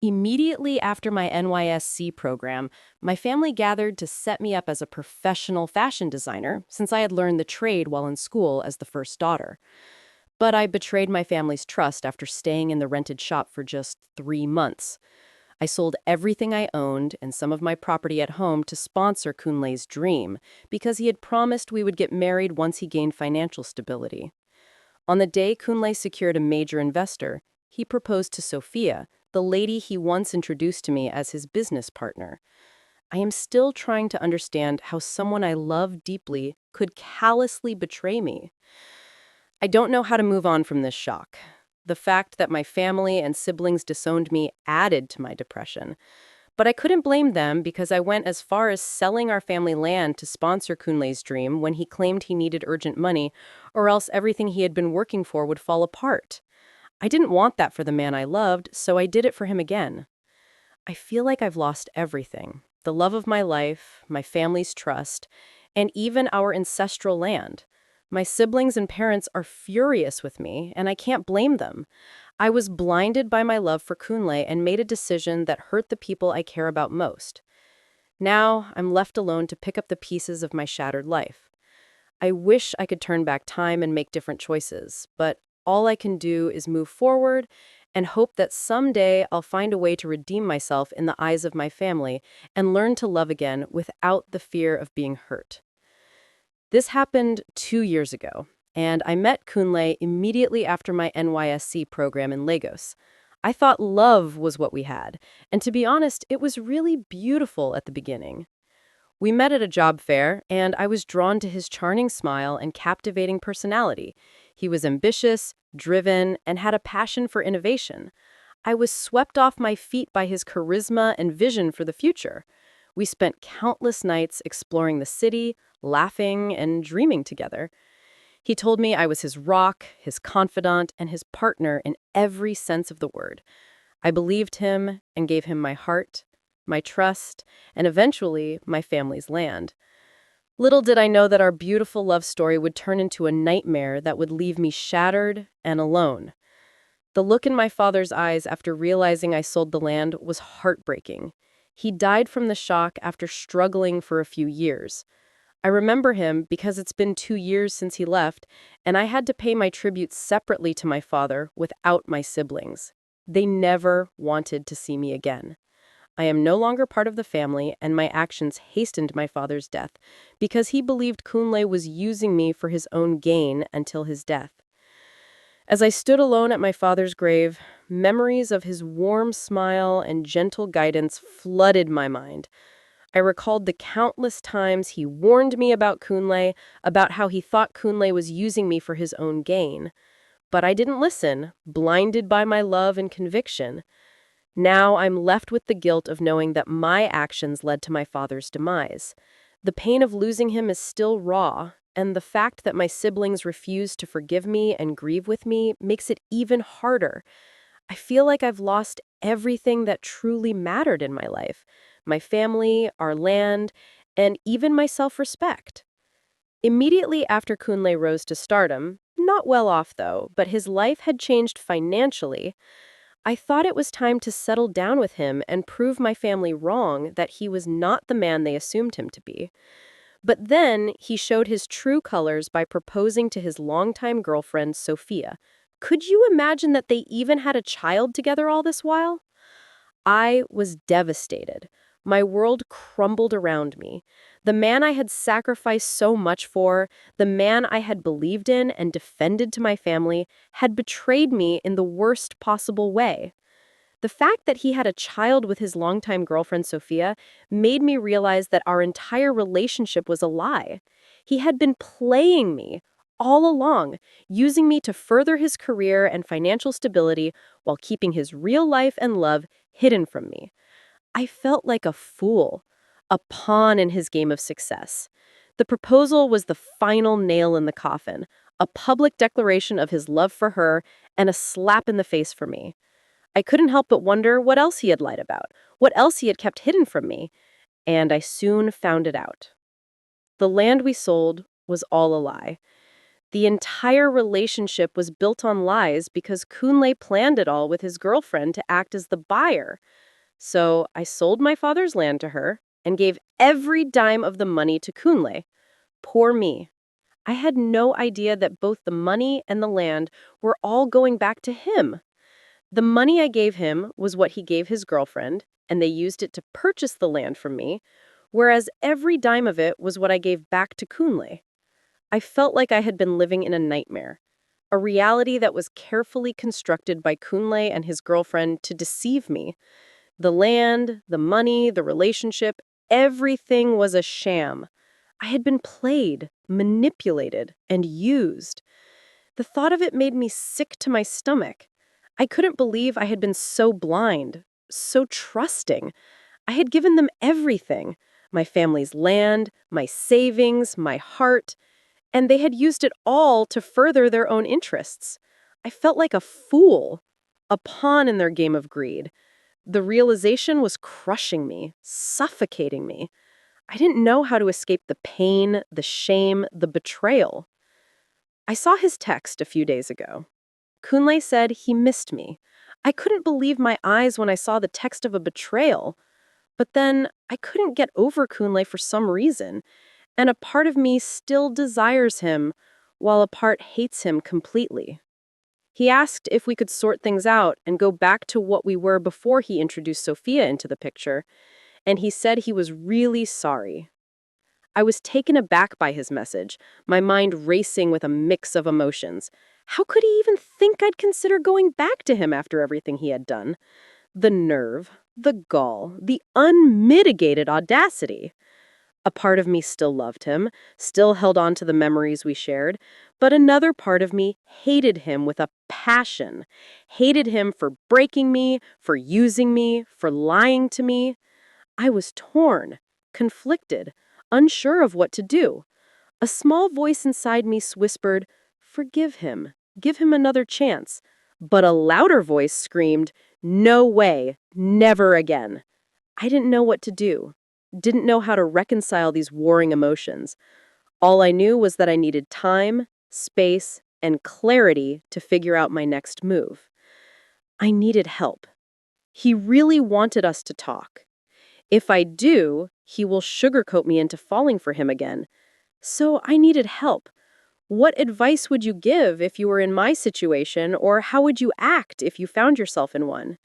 Immediately after my NYSC program, my family gathered to set me up as a professional fashion designer since I had learned the trade while in school as the first daughter. But I betrayed my family's trust after staying in the rented shop for just 3 months. I sold everything I owned and some of my property at home to sponsor Kunle's dream because he had promised we would get married once he gained financial stability. On the day Kunle secured a major investor, he proposed to Sophia, the lady he once introduced to me as his business partner. I am still trying to understand how someone I love deeply could callously betray me. I don't know how to move on from this shock. The fact that my family and siblings disowned me added to my depression. But I couldn't blame them because I went as far as selling our family land to sponsor Kunle's dream when he claimed he needed urgent money, or else everything he had been working for would fall apart. I didn't want that for the man I loved, so I did it for him again. I feel like I've lost everything: the love of my life, my family's trust, and even our ancestral land. My siblings and parents are furious with me, and I can't blame them. I was blinded by my love for Kunle and made a decision that hurt the people I care about most. Now I'm left alone to pick up the pieces of my shattered life. I wish I could turn back time and make different choices, but all I can do is move forward and hope that someday I'll find a way to redeem myself in the eyes of my family and learn to love again without the fear of being hurt. This happened 2 years ago, and I met Kunle immediately after my NYSC program in Lagos. I thought love was what we had, and to be honest, it was really beautiful at the beginning. We met at a job fair, and I was drawn to his charming smile and captivating personality. He was ambitious, driven, and had a passion for innovation. I was swept off my feet by his charisma and vision for the future. We spent countless nights exploring the city, laughing, and dreaming together. He told me I was his rock, his confidant, and his partner in every sense of the word. I believed him and gave him my heart, my trust, and eventually my family's land. Little did I know that our beautiful love story would turn into a nightmare that would leave me shattered and alone. The look in my father's eyes after realizing I sold the land was heartbreaking. He died from the shock after struggling for a few years. I remember him because it's been 2 years since he left, and I had to pay my tribute separately to my father without my siblings. They never wanted to see me again. I am no longer part of the family, and my actions hastened my father's death because he believed Kunle was using me for his own gain until his death. As I stood alone at my father's grave, memories of his warm smile and gentle guidance flooded my mind. I recalled the countless times he warned me about Kunle, about how he thought Kunle was using me for his own gain. But I didn't listen, blinded by my love and conviction. Now I'm left with the guilt of knowing that my actions led to my father's demise. The pain of losing him is still raw, and the fact that my siblings refuse to forgive me and grieve with me makes it even harder. I feel like I've lost everything that truly mattered in my life: my family, our land, and even my self-respect. Immediately after Kunle rose to stardom, not well off though, but his life had changed financially, I thought it was time to settle down with him and prove my family wrong that he was not the man they assumed him to be. But then he showed his true colors by proposing to his longtime girlfriend, Sophia. Could you imagine that they even had a child together all this while? I was devastated. My world crumbled around me. The man I had sacrificed so much for, the man I had believed in and defended to my family, had betrayed me in the worst possible way. The fact that he had a child with his longtime girlfriend Sophia made me realize that our entire relationship was a lie. He had been playing me all along, using me to further his career and financial stability while keeping his real life and love hidden from me. I felt like a fool, a pawn in his game of success. The proposal was the final nail in the coffin, a public declaration of his love for her and a slap in the face for me. I couldn't help but wonder what else he had lied about, what else he had kept hidden from me, and I soon found it out. The land we sold was all a lie. The entire relationship was built on lies because Kunle planned it all with his girlfriend to act as the buyer. So I sold my father's land to her and gave every dime of the money to Kunle. Poor me. I had no idea that both the money and the land were all going back to him. The money I gave him was what he gave his girlfriend, and they used it to purchase the land from me, whereas every dime of it was what I gave back to Kunle. I felt like I had been living in a nightmare, a reality that was carefully constructed by Kunle and his girlfriend to deceive me. The land, the money, the relationship, everything was a sham. I had been played, manipulated, and used. The thought of it made me sick to my stomach. I couldn't believe I had been so blind, so trusting. I had given them everything, my family's land, my savings, my heart, and they had used it all to further their own interests. I felt like a fool, a pawn in their game of greed. The realization was crushing me, suffocating me. I didn't know how to escape the pain, the shame, the betrayal. I saw his text a few days ago. Kunle said he missed me. I couldn't believe my eyes when I saw the text of a betrayal. But then I couldn't get over Kunle for some reason, and a part of me still desires him, while a part hates him completely. He asked if we could sort things out and go back to what we were before he introduced Sophia into the picture, and he said he was really sorry. I was taken aback by his message, my mind racing with a mix of emotions. How could he even think I'd consider going back to him after everything he had done? The nerve, the gall, the unmitigated audacity. A part of me still loved him, still held on to the memories we shared, but another part of me hated him with a passion. Hated him for breaking me, for using me, for lying to me. I was torn, conflicted, unsure of what to do. A small voice inside me whispered, "Forgive him. Give him another chance." But a louder voice screamed, "No way. Never again." I didn't know what to do. Didn't know how to reconcile these warring emotions. All I knew was that I needed time, space, and clarity to figure out my next move. I needed help. He really wanted us to talk. If I do, he will sugarcoat me into falling for him again. So I needed help. What advice would you give if you were in my situation, or how would you act if you found yourself in one?